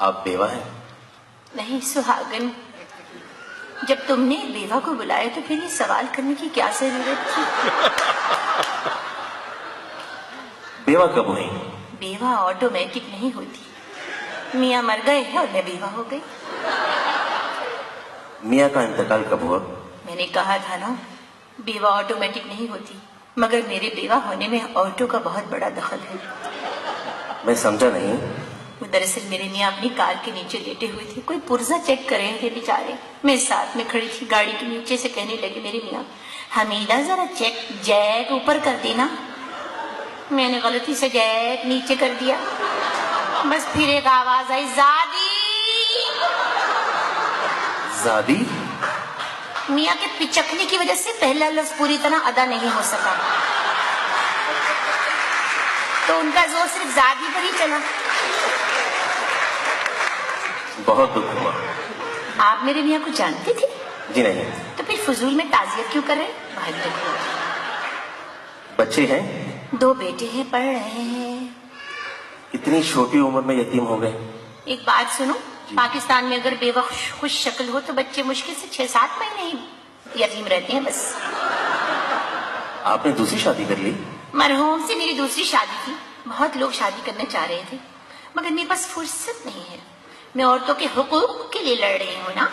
आप बेवा हैं? नहीं सुहागन। जब तुमने बेवा को बुलाया तो फिर ये सवाल करने की क्या जरूरत थी? बेवा कब हुई? बेवा ऑटोमेटिक नहीं होती। मियाँ मर गए हैं और मैं बेवा हो गई। मियाँ का इंतकाल कब हुआ? मैंने कहा था ना, बेवा ऑटोमेटिक नहीं होती, मगर मेरे बेवा होने में ऑटो का बहुत बड़ा दखल है। मैं समझा नहीं। वो दरअसल मेरे मियाँ अपनी कार के नीचे लेटे हुए थे, कोई पुर्जा चेक कर रहे थे बेचारे। मैं साथ में खड़ी थी, गाड़ी के नीचे से कहने लगे मेरे मियाँ, हमीदा जरा चेक जैक ऊपर कर देना। मैंने गलती से जैक नीचे कर दिया। बस फिर एक आवाज आई, ज़ादी। ज़ादी? मियाँ के पिचकने की वजह से पहला लफ्ज पूरी तरह अदा नहीं हो सका, तो उनका जोर सिर्फ ज़ादी पर ही चला। बहुत दुख हुआ। आप मेरे मियाँ को जानते थे? जी नहीं। तो फिर फजूल में ताजियत क्यों कर रहे हैं? बहुत दुख हुआ। बच्चे हैं? 2 बेटे हैं, पढ़ रहे हैं। इतनी छोटी उम्र में यतीम हो गए? एक बात सुनो, पाकिस्तान में अगर बेवा खुश शक्ल हो तो बच्चे मुश्किल से 6-7 महीने ही यतीम रहते हैं बस। आपने दूसरी शादी कर ली? मरहूम से मेरी दूसरी शादी थी। बहुत लोग शादी करना चाह रहे थे, मगर मेरे पास फुर्सत नहीं है। मैं औरतों के हुकूक के लिए लड़ रही हूँ ना।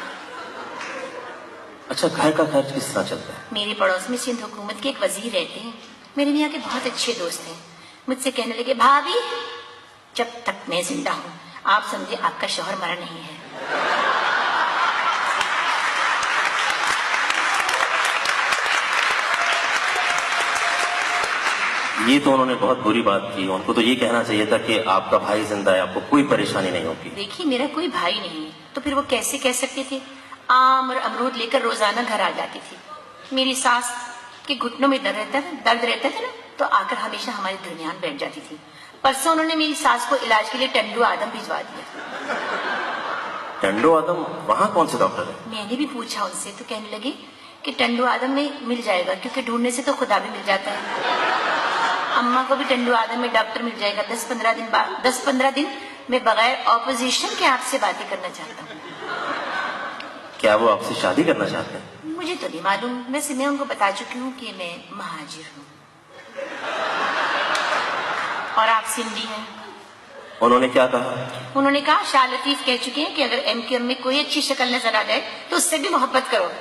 अच्छा, घर का खर्च किस तरह चलता है? मेरे पड़ोस में सिंध हुकूमत के एक वजीर रहते हैं, मेरे मियाँ के बहुत अच्छे दोस्त हैं। मुझसे कहने लगे, भाभी जब तक मैं जिंदा हूँ आप समझे आपका शौहर मरा नहीं है। ये तो उन्होंने बहुत बुरी बात की। उनको तो ये कहना चाहिए था कि आपका भाई जिंदा है, आपको कोई परेशानी नहीं होगी। देखिए, मेरा कोई भाई नहीं है, तो फिर वो कैसे कह सकते थे? आम और अमरूद लेकर रोजाना घर आ जाती थी। मेरी सास के घुटनों में दर्द रहता था ना, तो आकर हमेशा हमारे दरमियान बैठ जाती थी। परसों उन्होंने मेरी सास को इलाज के लिए टंडू आदम भिजवा दिया। टंडू आदम? वहाँ कौन से डॉक्टर है? मैंने भी पूछा उनसे, तो कहने लगे कि टंडू आदम में मिल जाएगा, क्योंकि ढूंढने से तो खुदा भी मिल जाता है। अम्मा को भी टंडू आदम में डॉक्टर मिल जाएगा। 10-15 दिन बाद 10-15 दिन मैं बगैर ऑपोजिशन के आपसे बातें करना चाहता हूँ। क्या वो आपसे शादी करना चाहते हैं? मुझे तो नहीं मालूम, वैसे मैं उनको बता चुकी हूँ कि मैं महाजिर हूँ और आप सिंधी हैं। उन्होंने क्या कहा? उन्होंने कहा, शाह लतीफ कह चुके हैं कि अगर MQM में कोई अच्छी शक्ल नजर आ जाए तो उससे भी मोहब्बत करो।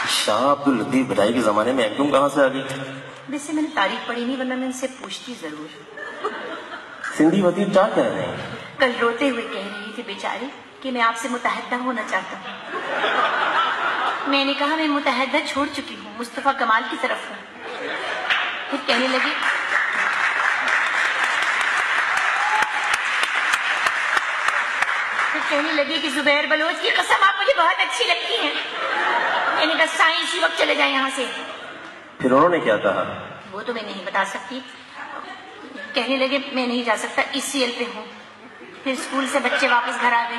शाह अब्दुल लतीफ भिलाई के जमाने में MQM कहाँ से आ गई? वैसे मैंने तारीख पढ़ी नहीं, वरना मैं उनसे पूछती जरूर। सिंधी वतीब क्या कह रहे हैं? कल रोते हुए कह रही थी बेचारी कि मैं आपसे मुतहद्दा होना चाहता हूँ। मैंने कहा, मैं मुतहद्दा छोड़ चुकी हूँ, मुस्तफा कमाल की तरफ हूँ। फिर कहने लगी कि जुबैर बलोच की कसम आप मुझे बहुत अच्छी लगती हैं। मैंने कहा, साईं इसी वक्त चले जाए यहाँ से। फिर उन्होंने क्या कहा? वो तो मैं नहीं बता सकती। कहने लगे, मैं नहीं जा सकता, ECL पे हूँ। फिर स्कूल से बच्चे वापस घर आ गए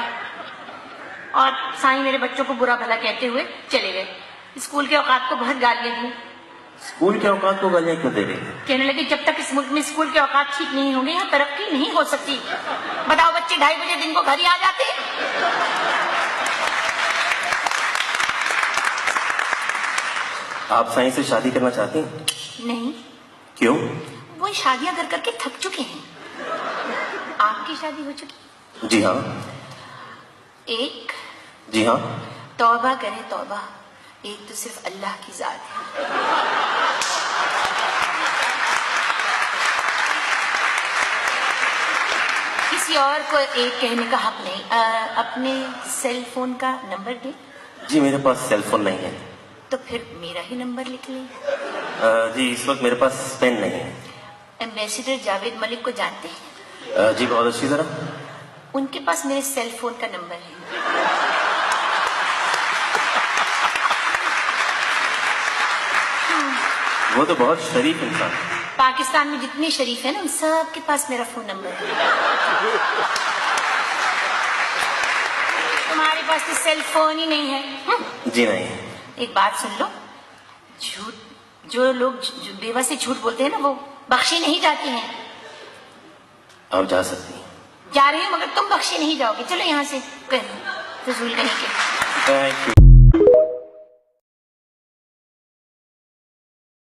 और साईं मेरे बच्चों को बुरा भला कहते हुए चले गए। स्कूल के औकात को बहुत गालियां दी। स्कूल के औकात को गालियां क्यों दे रहे थे? कहने लगे, जब तक इस मुल्क में स्कूल के औकात ठीक नहीं होंगे यहाँ तरक्की नहीं हो सकती। बताओ, बच्चे 2:30 बजे दिन को घर ही आ जाते। आप साईं से शादी करना चाहती हैं? नहीं। क्यों? वो शादियां कर करके थक चुके हैं। आपकी शादी हो चुकी? जी हाँ। एक? जी हाँ। तौबा करें तौबा, एक तो सिर्फ अल्लाह की जात है। किसी और को एक कहने का हक नहीं। अपने सेल फोन का नंबर दे। जी मेरे पास सेल फोन नहीं है। तो फिर मेरा ही नंबर लिख लें। जी इस वक्त मेरे पास पेन नहीं है। एम्बेसडर जावेद मलिक को जानते हैं? जी बहुत अच्छी तरह। उनके पास मेरे सेल फोन का नंबर है। वो तो बहुत शरीफ इंसान। पाकिस्तान में जितने शरीफ है ना, उन सब के पास मेरा फोन नंबर है। तुम्हारे पास तो सेल फोन ही नहीं है। जी नहीं। एक बात सुन लो, झूठ जो लोग बेवा से झूठ बोलते हैं ना, वो बख्शे नहीं जाते हैं। आप जा सकती हैं। जा रही हूँ, मगर तुम बख्शे नहीं जाओगे। चलो यहाँ से, कहीं फजूल कहीं के। Thank you.